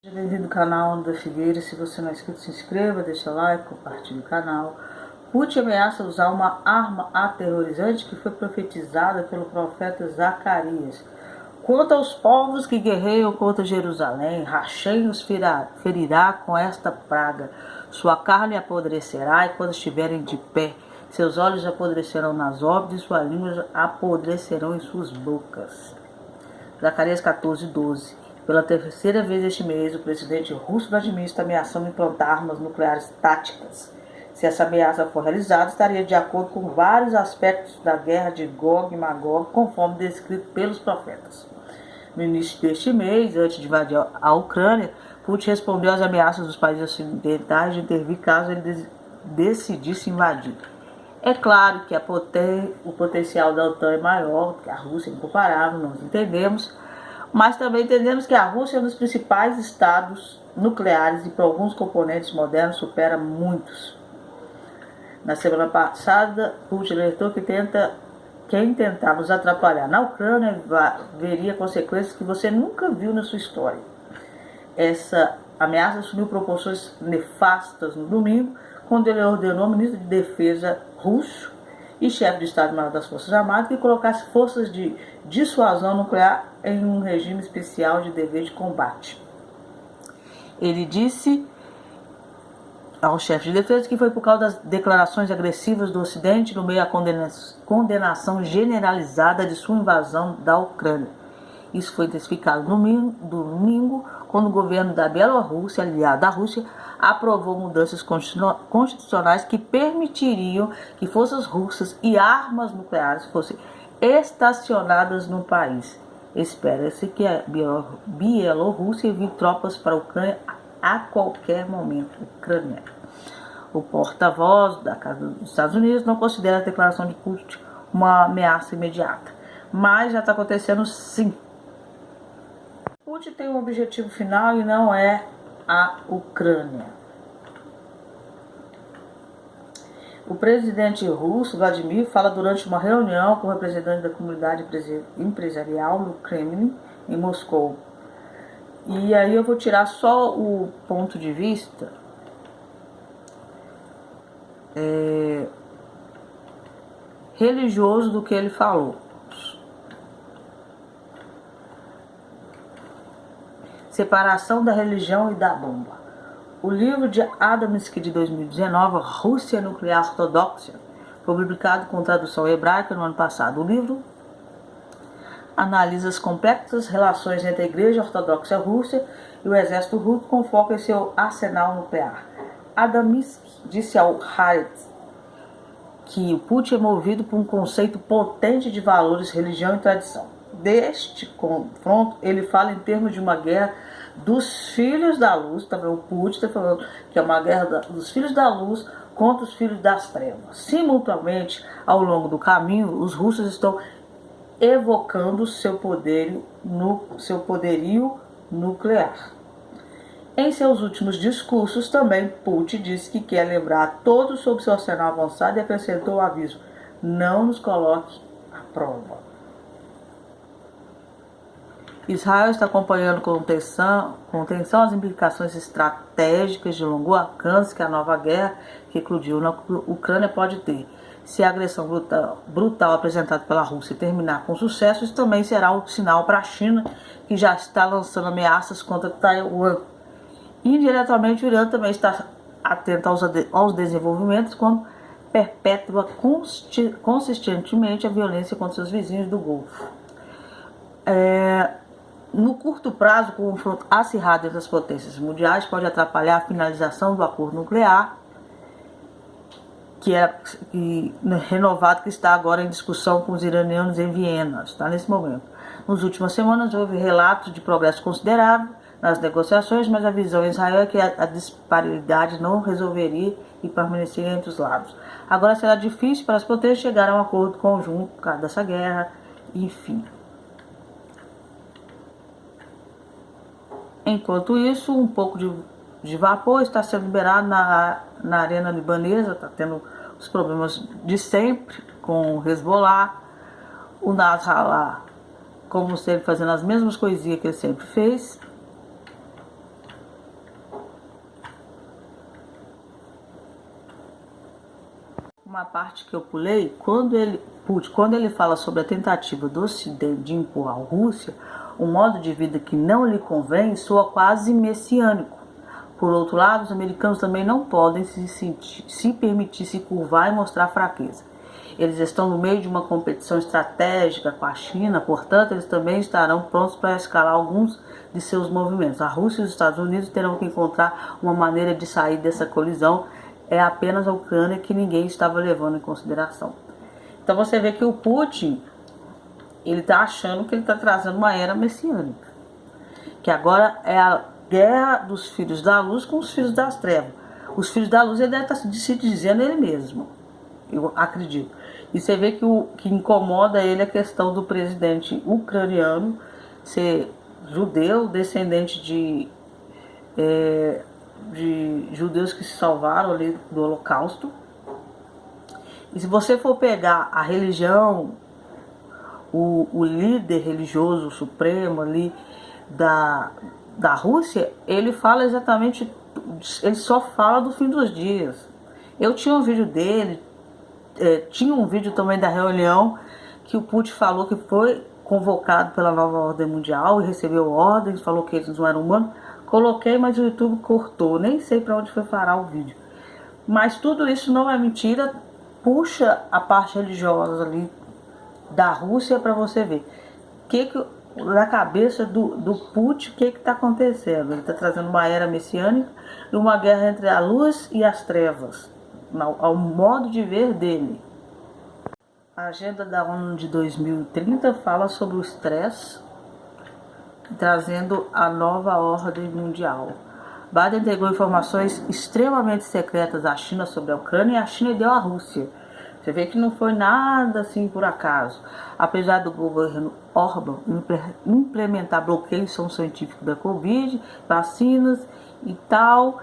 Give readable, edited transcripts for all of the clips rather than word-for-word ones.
Seja bem-vindo ao canal Ana da Figueira. Se você não é inscrito, se inscreva, deixa like, compartilhe o canal. Putin ameaça usar uma arma aterrorizante que foi profetizada pelo profeta Zacarias. Quanto aos povos que guerreiam contra Jerusalém, Rachem os ferirá com esta praga. Sua carne apodrecerá e quando estiverem de pé, seus olhos apodrecerão nas órbitas e sua língua apodrecerão em suas bocas. Zacarias 14:12. Pela terceira vez este mês, o presidente russo Vladimir está ameaçando implantar armas nucleares táticas. Se essa ameaça for realizada, estaria de acordo com vários aspectos da guerra de Gog e Magog, conforme descrito pelos profetas. No início deste mês, antes de invadir a Ucrânia, Putin respondeu às ameaças dos países ocidentais de intervir caso ele decidisse invadir. É claro que o potencial da OTAN é maior, que a Rússia é incomparável, nós entendemos, mas também entendemos que a Rússia é um dos principais estados nucleares e, por alguns componentes modernos, supera muitos. Na semana passada, Putin alertou que quem tentar nos atrapalhar na Ucrânia veria consequências que você nunca viu na sua história. Essa ameaça assumiu proporções nefastas no domingo, quando ele ordenou ao ministro de Defesa russo e chefe de Estado-Maior das Forças Armadas que colocasse forças de dissuasão nuclear em um regime especial de dever de combate. Ele disse ao chefe de defesa que foi por causa das declarações agressivas do Ocidente no meio à condenação generalizada de sua invasão da Ucrânia. Isso foi intensificado no domingo, quando o governo da Bielorrússia, aliado à Rússia, aprovou mudanças constitucionais que permitiriam que forças russas e armas nucleares fossem estacionadas no país. Espera-se que a Bielorrússia envie tropas para a Ucrânia a qualquer momento. O porta-voz da Casa dos Estados Unidos não considera a declaração de Putin uma ameaça imediata, mas já está acontecendo sim. Putin tem um objetivo final e não é a Ucrânia. O presidente russo, Vladimir, fala durante uma reunião com representantes da comunidade empresarial no Kremlin, em Moscou. E aí eu vou tirar só o ponto de vista religioso do que ele falou. Separação da religião e da bomba. O livro de Adamski de 2019, Rússia Nuclear Ortodoxa, foi publicado com tradução hebraica no ano passado. O livro analisa as complexas relações entre a Igreja Ortodoxa Russa e o exército russo com foco em seu arsenal nuclear. Adamski disse ao Haaretz que o Putin é movido por um conceito potente de valores, religião e tradição. Deste confronto, ele fala em termos de uma guerra dos filhos da luz, o Putin está falando que é uma guerra dos filhos da luz contra os filhos das trevas. Simultaneamente, ao longo do caminho, os russos estão evocando seu poderio nuclear. Em seus últimos discursos, também Putin disse que quer lembrar todos sobre seu arsenal avançado e acrescentou o aviso: não nos coloque à prova. Israel está acompanhando com atenção as implicações estratégicas de longo alcance que a nova guerra que eclodiu na Ucrânia pode ter. Se a agressão brutal apresentada pela Rússia terminar com sucesso, isso também será um sinal para a China, que já está lançando ameaças contra Taiwan. Indiretamente, o Irã também está atento aos desenvolvimentos quando perpetua consistentemente a violência contra seus vizinhos do Golfo. No curto prazo, o confronto acirrado entre as potências mundiais pode atrapalhar a finalização do acordo nuclear, renovado, que está agora em discussão com os iranianos em Viena, está nesse momento. Nas últimas semanas houve relatos de progresso considerável nas negociações, mas a visão em Israel é que a disparidade não resolveria e permaneceria entre os lados. Agora será difícil para as potências chegar a um acordo conjunto por causa dessa guerra, enfim. Enquanto isso, um pouco de vapor está sendo liberado na arena libanesa, está tendo os problemas de sempre com o Hezbollah, o Nasrallah, como sempre fazendo as mesmas coisinhas que ele sempre fez. Uma parte que eu pulei, quando ele fala sobre a tentativa do Ocidente de impor à Rússia um modo de vida que não lhe convém, soa quase messiânico. Por outro lado, os americanos também não podem se permitir se curvar e mostrar fraqueza. Eles estão no meio de uma competição estratégica com a China, portanto, eles também estarão prontos para escalar alguns de seus movimentos. A Rússia e os Estados Unidos terão que encontrar uma maneira de sair dessa colisão. É apenas a Ucrânia que ninguém estava levando em consideração. Então você vê que o Putin, ele está achando que ele está trazendo uma era messiânica. Que agora é a guerra dos filhos da luz com os filhos das trevas. Os filhos da luz ele deve estar se dizendo ele mesmo, eu acredito. E você vê que o que incomoda ele é a questão do presidente ucraniano ser judeu, descendente de judeus que se salvaram ali do Holocausto. E se você for pegar a religião, o líder religioso supremo ali da Rússia, ele fala exatamente, ele só fala do fim dos dias. Eu tinha um vídeo dele, tinha um vídeo também da reunião que o Putin falou que foi convocado pela nova ordem mundial e recebeu ordens, falou que eles não eram humanos. Coloquei, mas o YouTube cortou, nem sei para onde foi parar o vídeo. Mas tudo isso não é mentira, puxa a parte religiosa ali da Rússia para você ver. Na cabeça do Putin, o que está acontecendo? Ele está trazendo uma era messiânica e uma guerra entre a luz e as trevas, ao modo de ver dele. A agenda da ONU de 2030 fala sobre o estresse, trazendo a nova ordem mundial. Biden entregou informações extremamente secretas à China sobre a Ucrânia e a China deu à Rússia. Você vê que não foi nada assim por acaso. Apesar do governo Orbán implementar bloqueios científicos da Covid, vacinas e tal,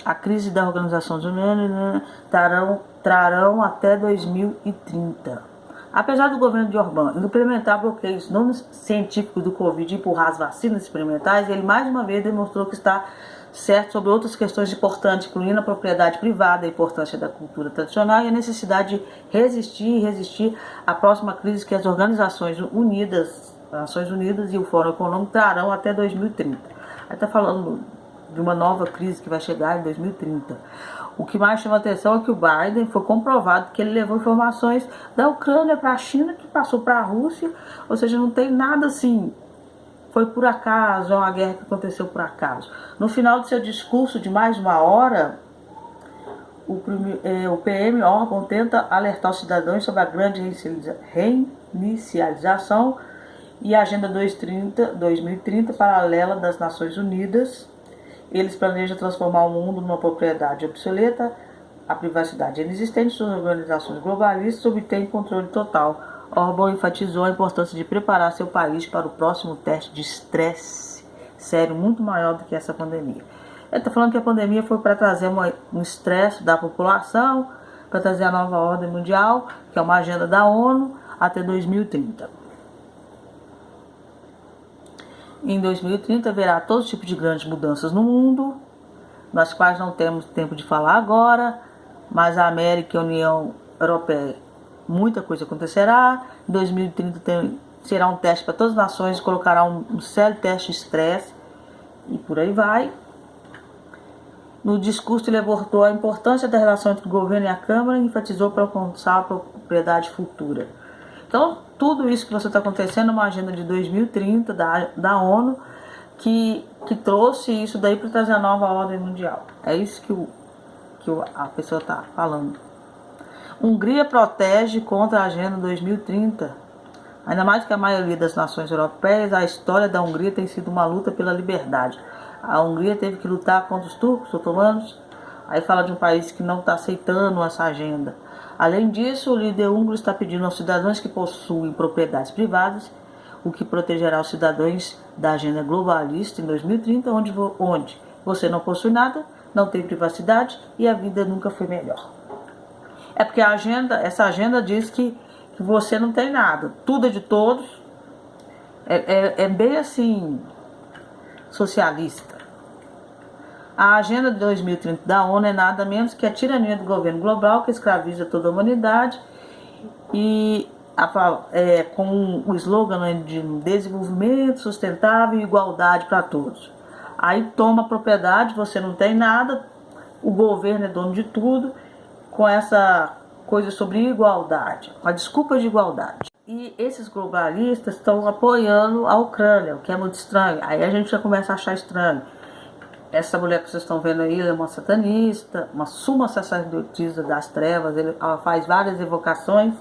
a crise da Organização das Nações trarão até 2030. Apesar do governo de Orbán implementar bloqueios não científicos do Covid e empurrar as vacinas experimentais, ele mais uma vez demonstrou que está certo sobre outras questões importantes, incluindo a propriedade privada, a importância da cultura tradicional e a necessidade de resistir à próxima crise que as Nações Unidas e o Fórum Econômico trarão até 2030. Aí está falando de uma nova crise que vai chegar em 2030. O que mais chama atenção é que o Biden foi comprovado que ele levou informações da Ucrânia para a China, que passou para a Rússia, ou seja, não tem nada assim, foi por acaso, é uma guerra que aconteceu por acaso. No final do seu discurso de mais de uma hora, o PM Orbán tenta alertar os cidadãos sobre a grande reinicialização e a Agenda 2030 paralela das Nações Unidas. Eles planejam transformar o mundo numa propriedade obsoleta, a privacidade inexistente, suas organizações globalistas obtêm controle total. Orbán enfatizou a importância de preparar seu país para o próximo teste de estresse sério, muito maior do que essa pandemia. Ele está falando que a pandemia foi para trazer um estresse da população, para trazer a nova ordem mundial, que é uma agenda da ONU, até 2030. Em 2030 haverá todo tipo de grandes mudanças no mundo, das quais não temos tempo de falar agora, mas a América e a União Europeia, muita coisa acontecerá. Em 2030 será um teste para todas as nações, colocará um sério teste de estresse e por aí vai. No discurso ele abordou a importância da relação entre o governo e a Câmara e enfatizou para alcançar a propriedade futura. Então, tudo isso que você está acontecendo é uma agenda de 2030 da ONU que trouxe isso daí para trazer a nova ordem mundial. É isso que a pessoa está falando. Hungria protege contra a agenda 2030. Ainda mais que a maioria das nações europeias, a história da Hungria tem sido uma luta pela liberdade. A Hungria teve que lutar contra os turcos, otomanos. Aí fala de um país que não está aceitando essa agenda. Além disso, o líder húngaro está pedindo aos cidadãos que possuem propriedades privadas, o que protegerá os cidadãos da agenda globalista em 2030, onde você não possui nada, não tem privacidade e a vida nunca foi melhor. É porque essa agenda diz que você não tem nada, tudo é de todos, é bem assim, socialista. A Agenda de 2030 da ONU é nada menos que a tirania do governo global que escraviza toda a humanidade e com o slogan, né, de desenvolvimento sustentável e igualdade para todos. Aí toma propriedade, você não tem nada, o governo é dono de tudo, com essa coisa sobre igualdade, com a desculpa de igualdade. E esses globalistas estão apoiando a Ucrânia, o que é muito estranho. Aí a gente já começa a achar estranho. Essa mulher que vocês estão vendo aí, ela é uma satanista, uma suma sacerdotisa das trevas, ela faz várias evocações.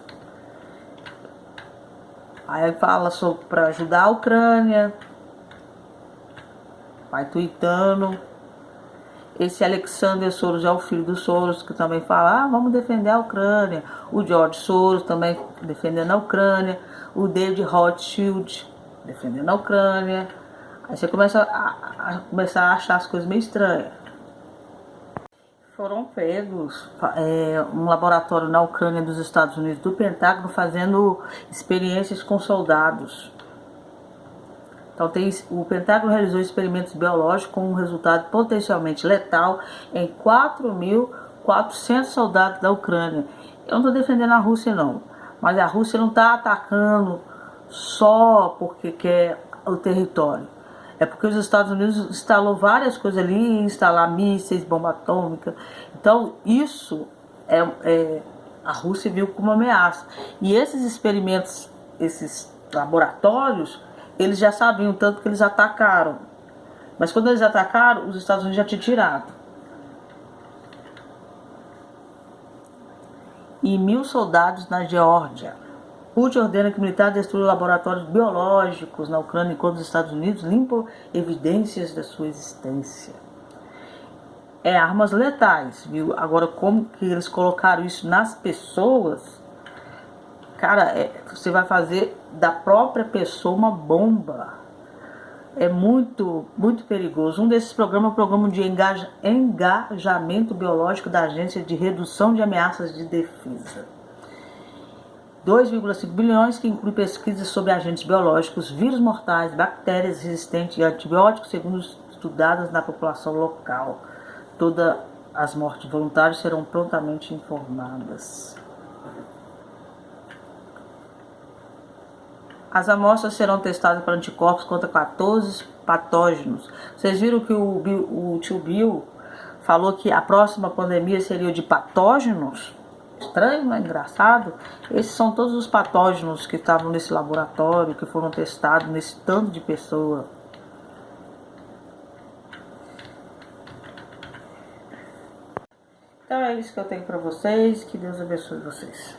Aí fala para ajudar a Ucrânia, vai tweetando. Esse Alexander Soros é o filho do Soros, que também fala, vamos defender a Ucrânia. O George Soros também defendendo a Ucrânia. O David Rothschild defendendo a Ucrânia. Aí você começa a achar as coisas meio estranhas. Foram pegos um laboratório na Ucrânia dos Estados Unidos, do Pentágono, fazendo experiências com soldados. Então o Pentágono realizou experimentos biológicos com um resultado potencialmente letal em 4.400 soldados da Ucrânia. Eu não estou defendendo a Rússia não, mas a Rússia não está atacando só porque quer o território. É porque os Estados Unidos instalou várias coisas ali, instalar mísseis, bomba atômica. Então isso a Rússia viu como uma ameaça. E esses experimentos, esses laboratórios, eles já sabiam tanto que eles atacaram. Mas quando eles atacaram, os Estados Unidos já tinham tirado. E 1.000 soldados na Geórgia. Putin ordena que militares destruam laboratórios biológicos na Ucrânia, enquanto os Estados Unidos limpam evidências da sua existência. Armas letais, viu? Agora, como que eles colocaram isso nas pessoas? Cara, você vai fazer da própria pessoa uma bomba. É muito, muito perigoso. Um desses programas é o programa de engajamento biológico da Agência de Redução de Ameaças de Defesa. 2,5 bilhões, que inclui pesquisas sobre agentes biológicos, vírus mortais, bactérias resistentes e antibióticos, segundo estudadas na população local. Todas as mortes voluntárias serão prontamente informadas. As amostras serão testadas para anticorpos contra 14 patógenos. Vocês viram que o tio Bill falou que a próxima pandemia seria de patógenos? Estranho, não é engraçado? Esses são todos os patógenos que estavam nesse laboratório, que foram testados nesse tanto de pessoa. Então é isso que eu tenho para vocês. Que Deus abençoe vocês.